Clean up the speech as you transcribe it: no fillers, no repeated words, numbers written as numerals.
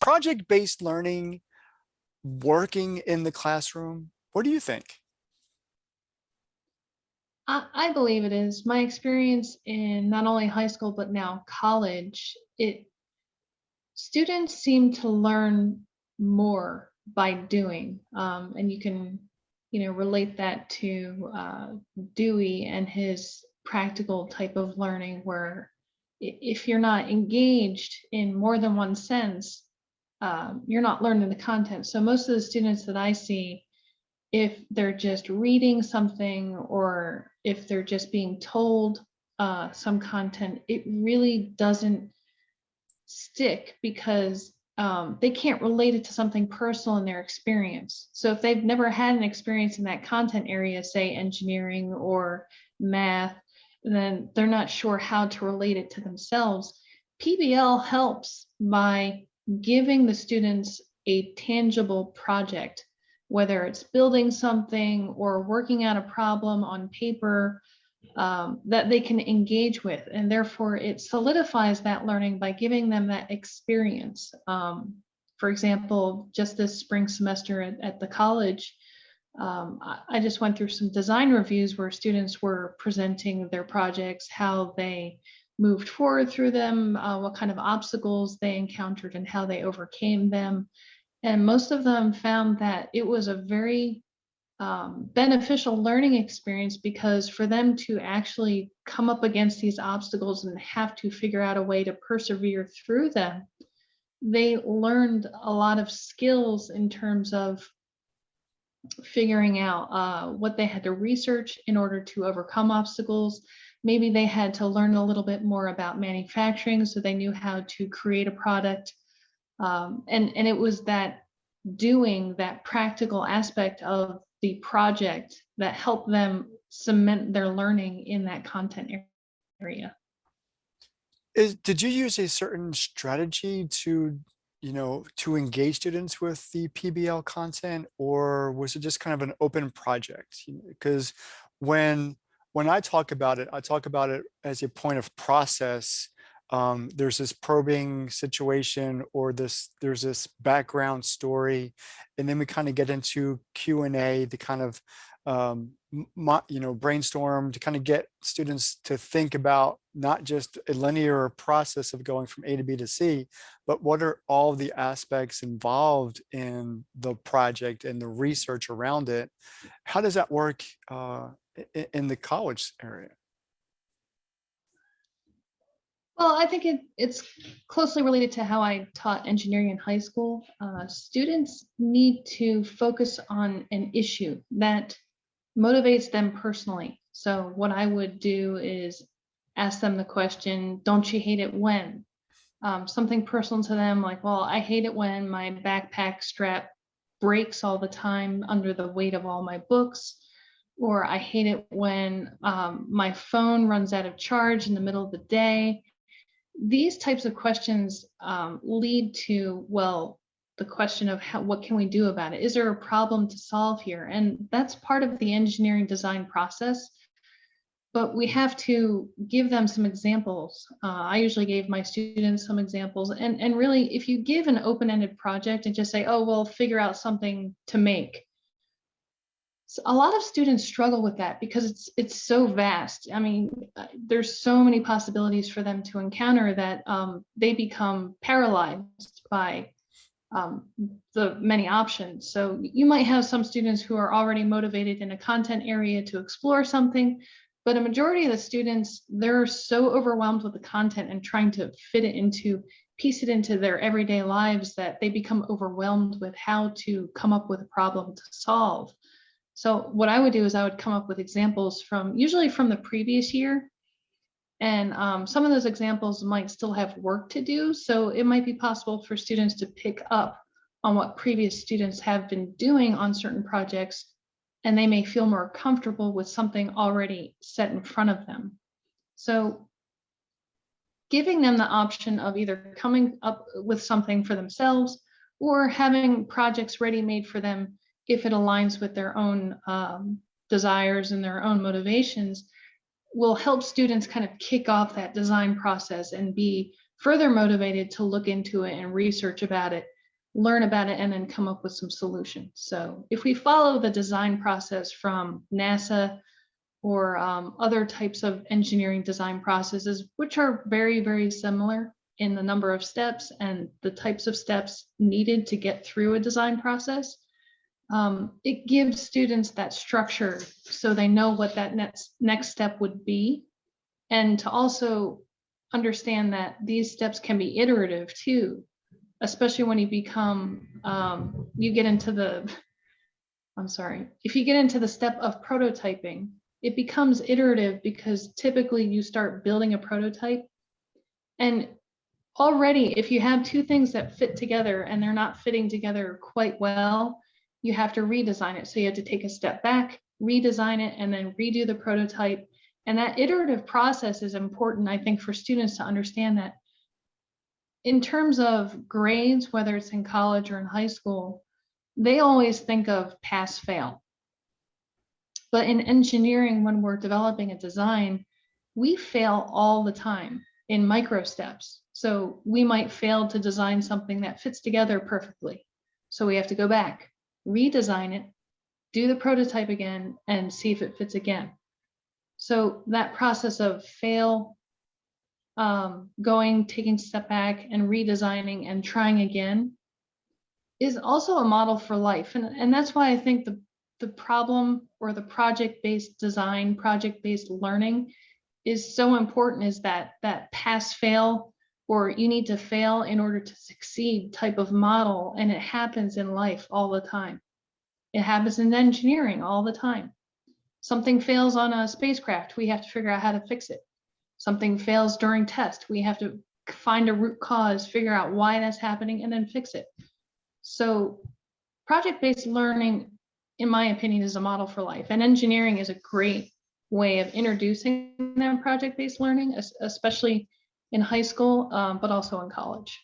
project-based learning working in the classroom? What do you think? I believe it is. My experience in not only high school but now college, it students seem to learn more by doing, and you can, relate that to Dewey and his practical type of learning, where if you're not engaged in more than one sense, you're not learning the content. So most of the students that I see, if they're just reading something or if they're just being told some content, it really doesn't stick because they can't relate it to something personal in their experience. So if they've never had an experience in that content area, say engineering or math, then they're not sure how to relate it to themselves. PBL helps by giving the students a tangible project, whether it's building something or working out a problem on paper, that they can engage with. And therefore, it solidifies that learning by giving them that experience. For example, just this spring semester at the college, I just went through some design reviews where students were presenting their projects, how they moved forward through them, what kind of obstacles they encountered, and how they overcame them. And most of them found that it was a very beneficial learning experience, because for them to actually come up against these obstacles and have to figure out a way to persevere through them, they learned a lot of skills in terms of figuring out what they had to research in order to overcome obstacles. Maybe they had to learn a little bit more about manufacturing, so they knew how to create a product. And it was that doing, that practical aspect of the project, that helped them cement their learning in that content area. Did you use a certain strategy to, to engage students with the PBL content, or was it just kind of an open project? Because when I talk about it, I talk about it as a point of process. There's this probing situation, or there's this background story, and then we kind of get into Q&A to kind of brainstorm, to kind of get students to think about not just a linear process of going from A to B to C, but what are all the aspects involved in the project and the research around it. How does that work in the college area? Well, I think it's closely related to how I taught engineering in high school. Students need to focus on an issue that motivates them personally. So what I would do is ask them the question, don't you hate it when? Something personal to them, like, well, I hate it when my backpack strap breaks all the time under the weight of all my books, or I hate it when my phone runs out of charge in the middle of the day. These types of questions lead to, well, the question of what can we do about it? Is there a problem to solve here? And that's part of the engineering design process. But we have to give them some examples. I usually gave my students some examples. And really, if you give an open-ended project and just say, oh, well, figure out something to make, so a lot of students struggle with that because it's so vast. I mean, there's so many possibilities for them to encounter that they become paralyzed by the many options. So you might have some students who are already motivated in a content area to explore something, but a majority of the students, they're so overwhelmed with the content and trying to piece it into their everyday lives, that they become overwhelmed with how to come up with a problem to solve. So what I would do is I would come up with examples usually from the previous year. And some of those examples might still have work to do. So it might be possible for students to pick up on what previous students have been doing on certain projects, and they may feel more comfortable with something already set in front of them. So giving them the option of either coming up with something for themselves or having projects ready-made for them if it aligns with their own desires and their own motivations, will help students kind of kick off that design process and be further motivated to look into it and research about it, learn about it, and then come up with some solutions. So if we follow the design process from NASA or other types of engineering design processes, which are very, very similar in the number of steps and the types of steps needed to get through a design process, it gives students that structure so they know what that next step would be, and to also understand that these steps can be iterative too, especially when you become, you get into the, I'm sorry, if you get into the step of prototyping, it becomes iterative because typically you start building a prototype, and already if you have two things that fit together and they're not fitting together quite well, you have to redesign it. So you have to take a step back, redesign it, and then redo the prototype. And that iterative process is important, I think, for students to understand that in terms of grades, whether it's in college or in high school, they always think of pass fail. But in engineering, when we're developing a design, we fail all the time in micro steps. So we might fail to design something that fits together perfectly. So we have to go back, redesign it, do the prototype again, and see if it fits again. So that process of fail, going, taking a step back and redesigning and trying again is also a model for life. And that's why I think the problem or the project-based design, project-based learning is so important, is that pass fail, or you need to fail in order to succeed type of model. And it happens in life all the time. It happens in engineering all the time. Something fails on a spacecraft, we have to figure out how to fix it. Something fails during test, we have to find a root cause, figure out why that's happening, and then fix it. So project-based learning, in my opinion, is a model for life. And engineering is a great way of introducing that project-based learning, especially in high school, but also in college.